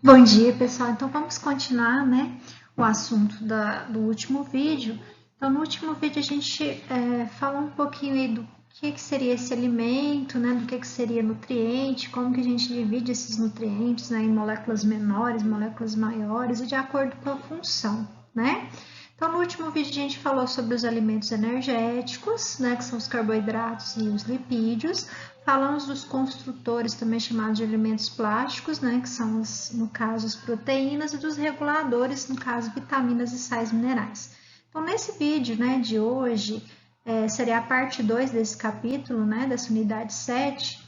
Bom dia, pessoal. Então, vamos continuar, né, o assunto do último vídeo. Então, no último vídeo, a gente falou um pouquinho aí do que seria esse alimento, né, do que seria nutriente, como que a gente divide esses nutrientes, né, em moléculas menores, moléculas maiores e de acordo com a função, né? Então, no último vídeo, a gente falou sobre os alimentos energéticos, né, que são os carboidratos e os lipídios. Falamos dos construtores, também chamados de alimentos plásticos, né, que são, no caso, as proteínas, e dos reguladores, no caso, vitaminas e sais minerais. Então, nesse vídeo, né, de hoje, seria a parte 2 desse capítulo, né, dessa unidade 7.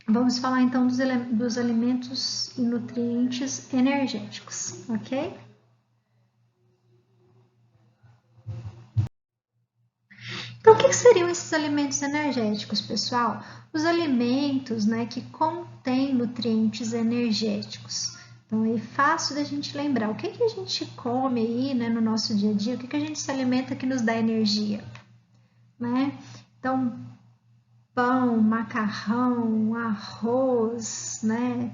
Vamos falar, então, dos alimentos e nutrientes energéticos, ok? Então, o que seriam esses alimentos energéticos, pessoal? Os alimentos, né, que contêm nutrientes energéticos. Então, é fácil da gente lembrar. O que a gente come aí, né, no nosso dia a dia? O que a gente se alimenta que nos dá energia? Né? Então, pão, macarrão, arroz, né?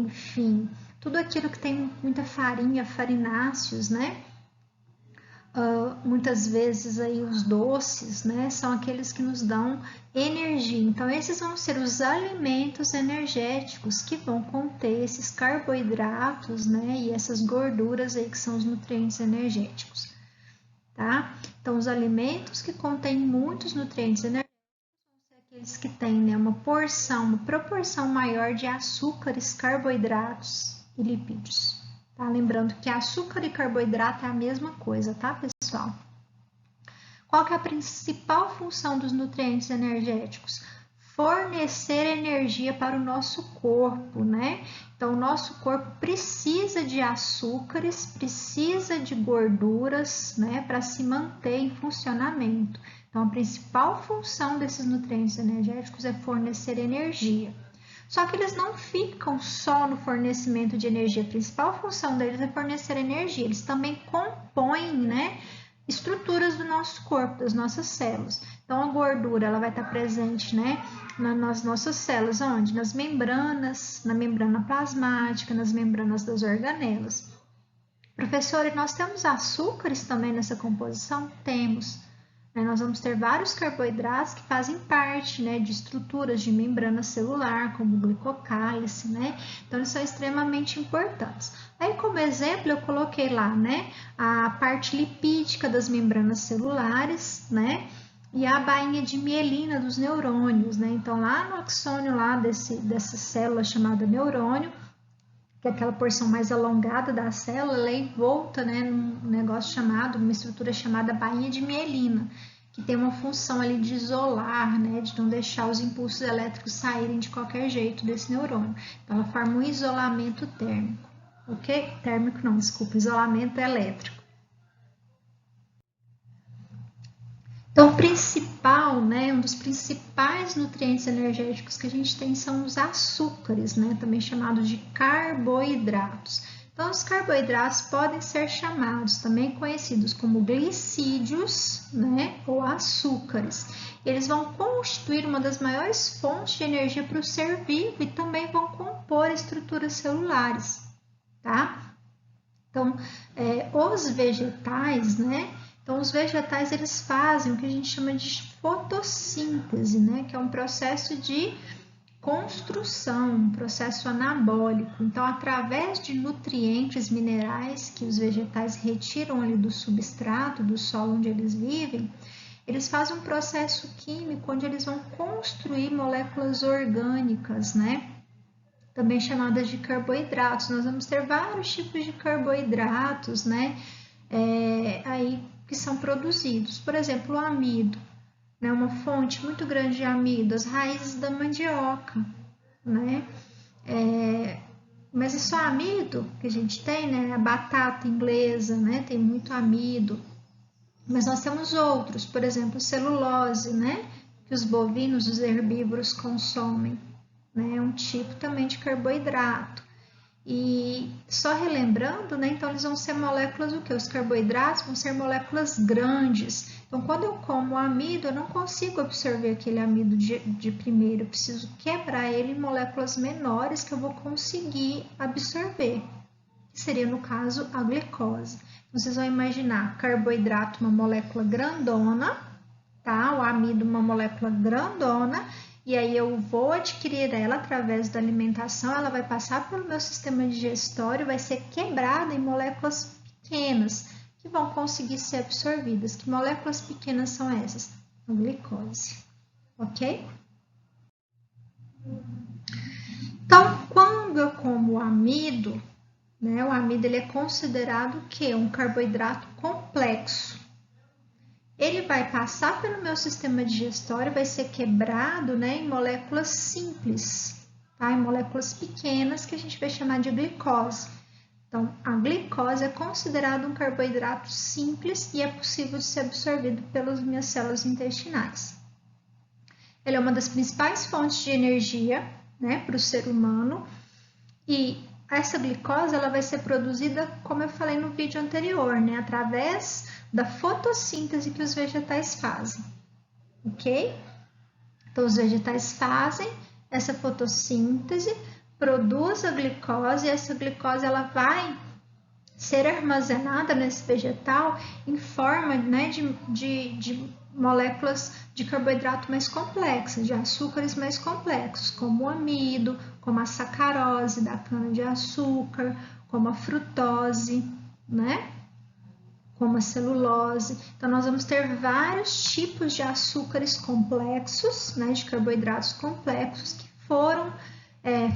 Enfim, tudo aquilo que tem muita farinha, farináceos, né? Muitas vezes aí os doces, né, são aqueles que nos dão energia. Então, esses vão ser os alimentos energéticos que vão conter esses carboidratos, né, e essas gorduras aí que são os nutrientes energéticos, tá? Então, os alimentos que contêm muitos nutrientes energéticos são aqueles que têm, né, uma proporção maior de açúcares, carboidratos e lipídios. Tá? Lembrando que açúcar e carboidrato é a mesma coisa, tá, pessoal? Qual que é a principal função dos nutrientes energéticos? Fornecer energia para o nosso corpo, né? Então, o nosso corpo precisa de açúcares, precisa de gorduras, né, para se manter em funcionamento. Então, a principal função desses nutrientes energéticos é fornecer energia. Só que eles não ficam só no fornecimento de energia. A principal função deles é fornecer energia. Eles também compõem, né, estruturas do nosso corpo, das nossas células. Então, a gordura ela vai estar presente, né, nas nossas células, onde? Nas membranas, na membrana plasmática, nas membranas das organelas. Professor, e nós temos açúcares também nessa composição? Temos. Nós vamos ter vários carboidratos que fazem parte, né, de estruturas de membrana celular, como o glicocálice, né? Então, eles são extremamente importantes. Aí, como exemplo, eu coloquei lá, né, a parte lipídica das membranas celulares, né? E a bainha de mielina dos neurônios, né? Então, lá no axônio lá dessa célula chamada neurônio, que é aquela porção mais alongada da célula, ela é envolta, né, num negócio chamado, uma estrutura chamada bainha de mielina, que tem uma função ali de isolar, né, de não deixar os impulsos elétricos saírem de qualquer jeito desse neurônio. Então, ela forma um isolamento térmico, ok? Térmico não, desculpa, isolamento elétrico. Então, o principal, né, um dos principais nutrientes energéticos que a gente tem são os açúcares, né, também chamados de carboidratos. Então, os carboidratos podem ser chamados, também conhecidos como glicídios, né, ou açúcares. Eles vão constituir uma das maiores fontes de energia para o ser vivo e também vão compor estruturas celulares, tá? Então, os vegetais, né, então, os vegetais, eles fazem o que a gente chama de fotossíntese, né? Que é um processo de construção, um processo anabólico. Então, através de nutrientes minerais que os vegetais retiram ali do substrato, do solo onde eles vivem, eles fazem um processo químico onde eles vão construir moléculas orgânicas, né? Também chamadas de carboidratos. Nós vamos ter vários tipos de carboidratos, né? Aí que são produzidos. Por exemplo, o amido, né, uma fonte muito grande de amido, as raízes da mandioca, né? Mas é só amido que a gente tem, né? A batata inglesa, né? Tem muito amido. Mas nós temos outros, por exemplo, celulose, né? Que os bovinos, os herbívoros consomem, né? É um tipo também de carboidrato. E só relembrando, né? Então eles vão ser moléculas o quê? Os carboidratos vão ser moléculas grandes. Então quando eu como o amido, eu não consigo absorver aquele amido de primeiro, eu preciso quebrar ele em moléculas menores que eu vou conseguir absorver, que seria no caso a glicose. Então, vocês vão imaginar carboidrato uma molécula grandona, tá? O amido uma molécula grandona, e aí eu vou adquirir ela através da alimentação, ela vai passar pelo meu sistema digestório, vai ser quebrada em moléculas pequenas, que vão conseguir ser absorvidas. Que moléculas pequenas são essas? A glicose, ok? Então, quando eu como o amido, né, o amido ele é considerado o quê? Um carboidrato complexo. Ele vai passar pelo meu sistema digestório, vai ser quebrado, né, em moléculas simples, tá? Em moléculas pequenas que a gente vai chamar de glicose. Então, a glicose é considerado um carboidrato simples e é possível de ser absorvido pelas minhas células intestinais. Ele é uma das principais fontes de energia, né, para o ser humano, e essa glicose ela vai ser produzida, como eu falei no vídeo anterior, né, através da fotossíntese que os vegetais fazem, ok? Então, os vegetais fazem essa fotossíntese, produz a glicose, e essa glicose ela vai ser armazenada nesse vegetal em forma, né, de moléculas de carboidrato mais complexas, de açúcares mais complexos, como o amido, como a sacarose da cana-de-açúcar, como a frutose, né? Como a celulose. Então, nós vamos ter vários tipos de açúcares complexos, né, de carboidratos complexos, que foram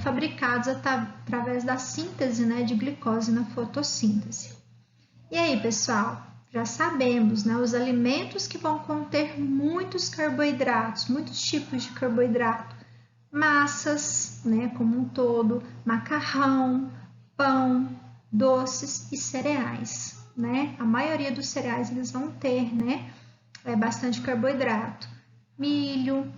fabricados através da síntese, né, de glicose na fotossíntese. E aí, pessoal, já sabemos, né, os alimentos que vão conter muitos carboidratos, muitos tipos de carboidrato, massas, né, como um todo, macarrão, pão, doces e cereais. Né? A maioria dos cereais eles vão ter, né, bastante carboidrato. Milho,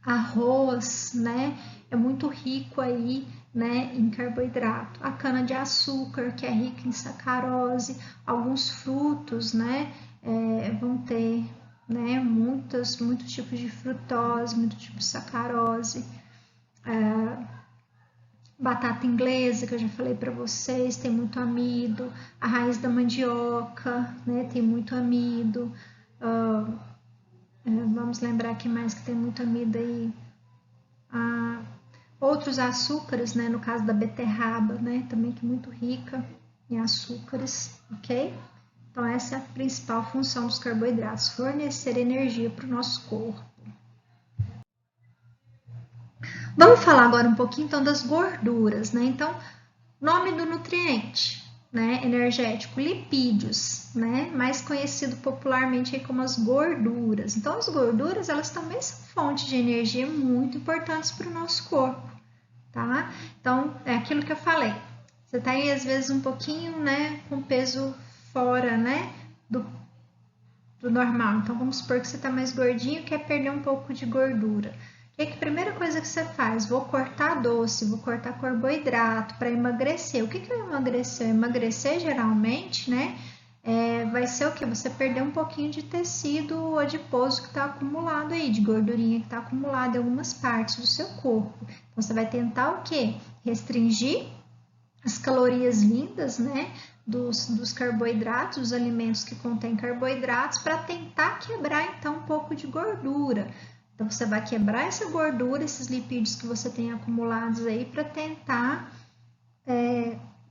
arroz, né, é muito rico aí, né, em carboidrato. A cana-de-açúcar, que é rica em sacarose, alguns frutos, né, vão ter, né, muitos tipos de frutose, muitos tipos de sacarose. Batata inglesa, que eu já falei para vocês, tem muito amido. A raiz da mandioca, né, tem muito amido. Vamos lembrar que mais que tem muito amido aí. Outros açúcares, né, no caso da beterraba, né, também que é muito rica em açúcares, ok? Então, essa é a principal função dos carboidratos, fornecer energia para o nosso corpo. Vamos falar agora um pouquinho então das gorduras, né? Então, nome do nutriente, né? Energético, lipídios, né? Mais conhecido popularmente aí como as gorduras. Então, as gorduras, elas também são fontes de energia muito importantes para o nosso corpo, tá? Então, é aquilo que eu falei. Você tá aí, às vezes, um pouquinho, né? Com peso fora, né? Do normal. Então, vamos supor que você tá mais gordinho e quer perder um pouco de gordura. O que é a primeira coisa que você faz? Vou cortar doce, vou cortar carboidrato para emagrecer. O que é emagrecer? Emagrecer geralmente, né? Vai ser o que? Você perder um pouquinho de tecido adiposo que está acumulado aí, de gordurinha que está acumulada em algumas partes do seu corpo. Então, você vai tentar o que? Restringir as calorias lindas, né? Dos carboidratos, dos alimentos que contêm carboidratos, para tentar quebrar então um pouco de gordura. Então, você vai quebrar essa gordura, esses lipídios que você tem acumulados aí, para tentar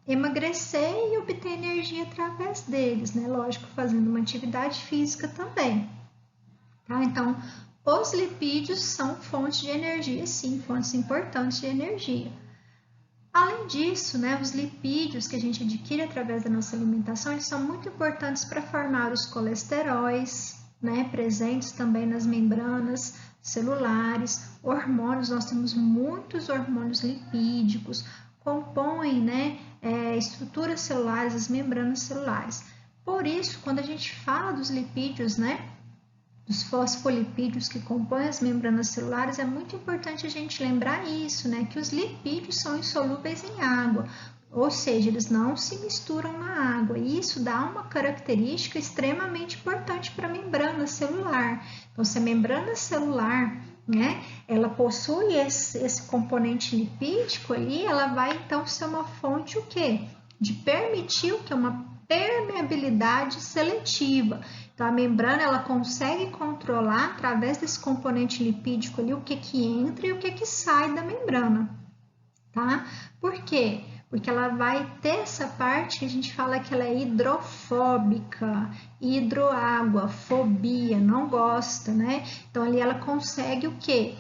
emagrecer e obter energia através deles, né? Lógico, fazendo uma atividade física também. Tá? Então, os lipídios são fontes de energia, sim, fontes importantes de energia. Além disso, né, os lipídios que a gente adquire através da nossa alimentação, eles são muito importantes para formar os colesteróis, né, presentes também nas membranas celulares, hormônios, nós temos muitos hormônios lipídicos, compõem, né, estruturas celulares, as membranas celulares. Por isso, quando a gente fala dos lipídios, né, dos fosfolipídios que compõem as membranas celulares, é muito importante a gente lembrar isso, né? Que os lipídios são insolúveis em água, ou seja, eles não se misturam na água, e isso dá uma característica extremamente importante para a membrana celular. Então, se a membrana celular, né, ela possui esse componente lipídico ali, ela vai então ser uma fonte o quê? De permitir o que? Uma permeabilidade seletiva. Então, a membrana ela consegue controlar através desse componente lipídico ali o que entra e o que sai da membrana, tá? Por quê? Porque ela vai ter essa parte que a gente fala que ela é hidrofóbica, hidroágua, fobia, não gosta, né? Então, ali ela consegue o quê?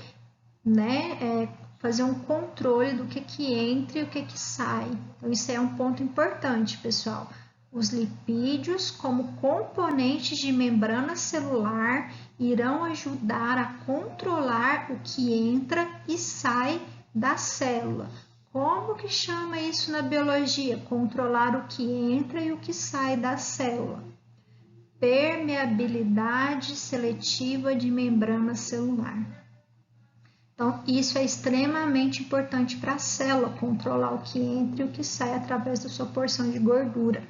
Né? Fazer um controle do que entra e o que sai. Então, isso é um ponto importante, pessoal. Os lipídios, como componentes de membrana celular, irão ajudar a controlar o que entra e sai da célula. Como que chama isso na biologia? Controlar o que entra e o que sai da célula. Permeabilidade seletiva de membrana celular. Então, isso é extremamente importante para a célula, controlar o que entra e o que sai através da sua porção de gordura.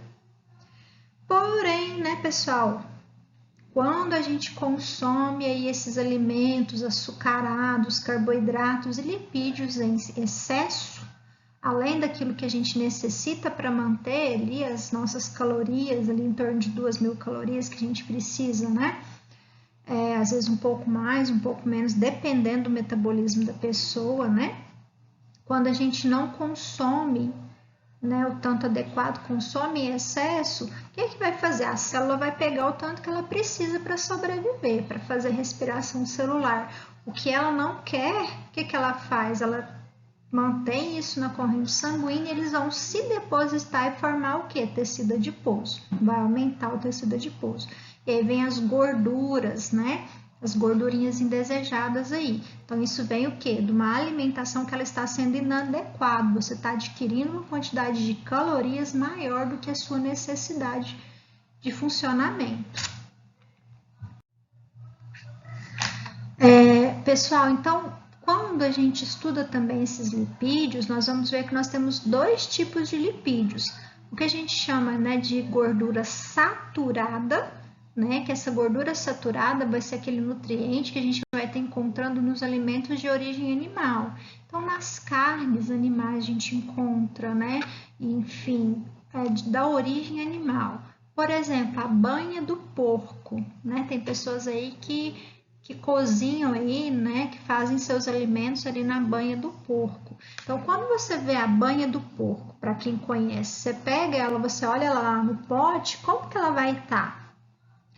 Porém, né, pessoal, quando a gente consome aí esses alimentos açucarados, carboidratos e lipídios em excesso, além daquilo que a gente necessita para manter ali as nossas calorias, ali em torno de 2.000 calorias que a gente precisa, né? Às vezes um pouco mais, um pouco menos, dependendo do metabolismo da pessoa, né? Quando a gente não consome, né, o tanto adequado, consome em excesso, o que vai fazer? A célula vai pegar o tanto que ela precisa para sobreviver, para fazer respiração celular. O que ela não quer, o que ela faz? Ela mantém isso na corrente sanguínea, eles vão se depositar e formar o que? Tecido adiposo. Vai aumentar o tecido adiposo. E aí vem as gorduras, né? As gordurinhas indesejadas aí. Então, isso vem o quê? De uma alimentação que ela está sendo inadequada. Você está adquirindo uma quantidade de calorias maior do que a sua necessidade de funcionamento. Pessoal, então, quando a gente estuda também esses lipídios, nós vamos ver que nós temos dois tipos de lipídios. O que a gente chama, né, de gordura saturada, né, que essa gordura saturada vai ser aquele nutriente que a gente vai estar encontrando nos alimentos de origem animal. Então, nas carnes animais a gente encontra, né, enfim, da origem animal. Por exemplo, a banha do porco, né, tem pessoas aí que cozinham aí, né, que fazem seus alimentos ali na banha do porco. Então, quando você vê a banha do porco, para quem conhece, você pega ela, você olha ela lá no pote, como que ela vai estar?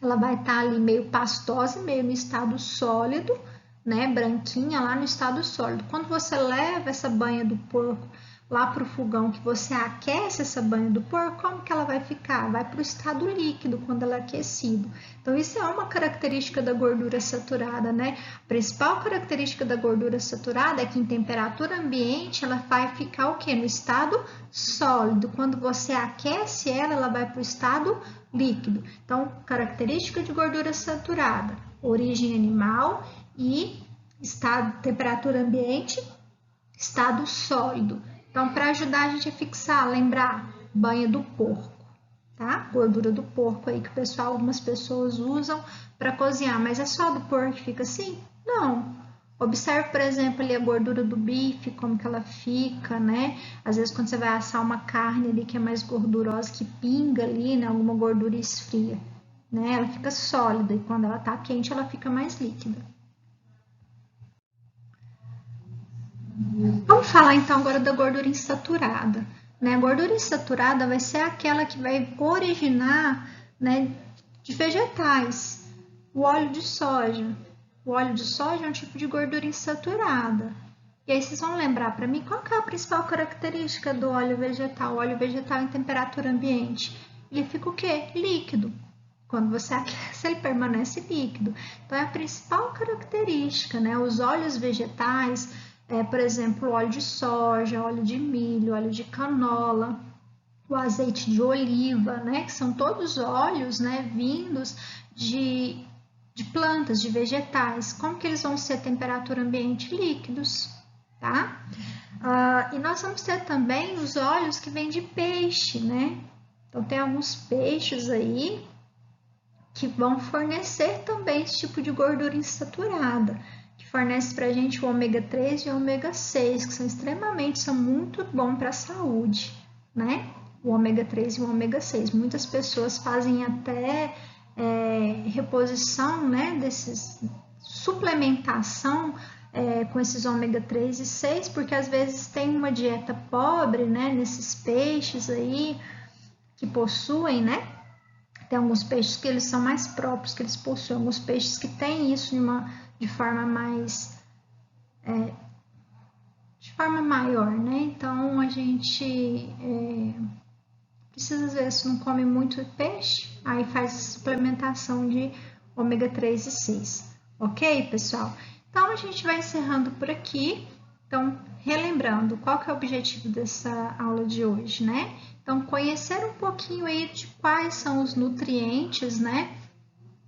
Ela vai estar ali meio pastosa, meio no estado sólido, né, branquinha lá no estado sólido. Quando você leva essa banha do porco lá para o fogão, que você aquece essa banha do porco, como que ela vai ficar? Vai para o estado líquido quando ela é aquecido. Então, isso é uma característica da gordura saturada, né? A principal característica da gordura saturada é que em temperatura ambiente ela vai ficar o quê? No estado sólido. Quando você aquece ela, ela vai para o estado líquido. Então, característica de gordura saturada, origem animal e estado, temperatura ambiente, estado sólido. Então, para ajudar a gente a fixar, lembrar, banha do porco, tá? Gordura do porco aí que o pessoal, algumas pessoas usam para cozinhar, mas é só do porco que fica assim? Não. Observe, por exemplo, ali a gordura do bife, como que ela fica, né? Às vezes quando você vai assar uma carne ali que é mais gordurosa, que pinga ali, né? Alguma gordura esfria, né? Ela fica sólida e quando ela tá quente, ela fica mais líquida. Vamos falar então agora da gordura insaturada. Né? A gordura insaturada vai ser aquela que vai originar, né, de vegetais. O óleo de soja. O óleo de soja é um tipo de gordura insaturada. E aí vocês vão lembrar para mim qual que é a principal característica do óleo vegetal. O óleo vegetal em temperatura ambiente. Ele fica o quê? Líquido. Quando você aquece, ele permanece líquido. Então, é a principal característica, né? Os óleos vegetais, por exemplo, óleo de soja, óleo de milho, óleo de canola, o azeite de oliva, né? Que são todos óleos, né, vindos de de plantas, de vegetais. Como que eles vão ser temperatura ambiente líquidos, tá? E nós vamos ter também os óleos que vêm de peixe, né? Então, tem alguns peixes aí que vão fornecer também esse tipo de gordura insaturada, que fornece para a gente o ômega 3 e o ômega 6, que são muito bons para a saúde, né? O ômega 3 e o ômega 6. Muitas pessoas fazem até reposição, né, suplementação com esses ômega 3 e 6, porque às vezes tem uma dieta pobre, né, nesses peixes aí que possuem, né? Tem alguns peixes que eles são mais próprios, que eles possuem, alguns peixes que têm isso de forma mais de forma maior, né? Então a gente precisa, às vezes, não come muito peixe, aí faz suplementação de ômega 3 e 6. Ok, pessoal? Então, a gente vai encerrando por aqui. Então, relembrando, qual que é o objetivo dessa aula de hoje, né? Então, conhecer um pouquinho aí de quais são os nutrientes, né,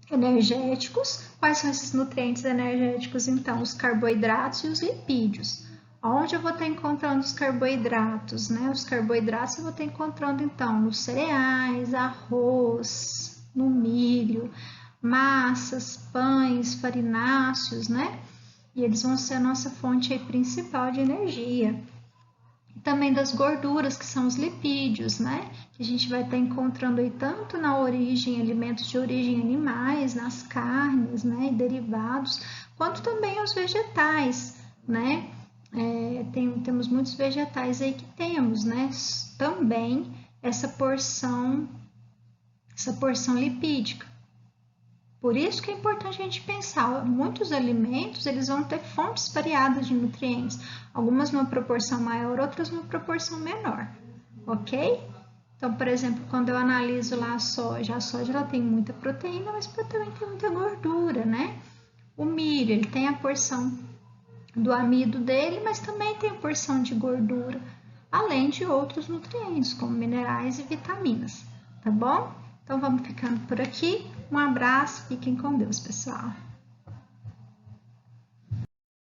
energéticos. Quais são esses nutrientes energéticos? Então, os carboidratos e os lipídios. Onde eu vou estar encontrando os carboidratos, né? Os carboidratos eu vou estar encontrando, então, nos cereais, arroz, no milho, massas, pães, farináceos, né? E eles vão ser a nossa fonte aí principal de energia. E também das gorduras, que são os lipídios, né? Que a gente vai estar encontrando aí tanto na origem, alimentos de origem animais, nas carnes, né? E derivados, quanto também os vegetais, né? Temos muitos vegetais aí que temos, né? Também essa porção lipídica. Por isso que é importante a gente pensar, muitos alimentos eles vão ter fontes variadas de nutrientes, algumas numa proporção maior, outras numa proporção menor, ok? Então, por exemplo, quando eu analiso lá a soja ela tem muita proteína, mas também tem muita gordura, né? O milho, ele tem a porção do amido dele, mas também tem a porção de gordura, além de outros nutrientes, como minerais e vitaminas, tá bom? Então, vamos ficando por aqui. Um abraço, fiquem com Deus, pessoal.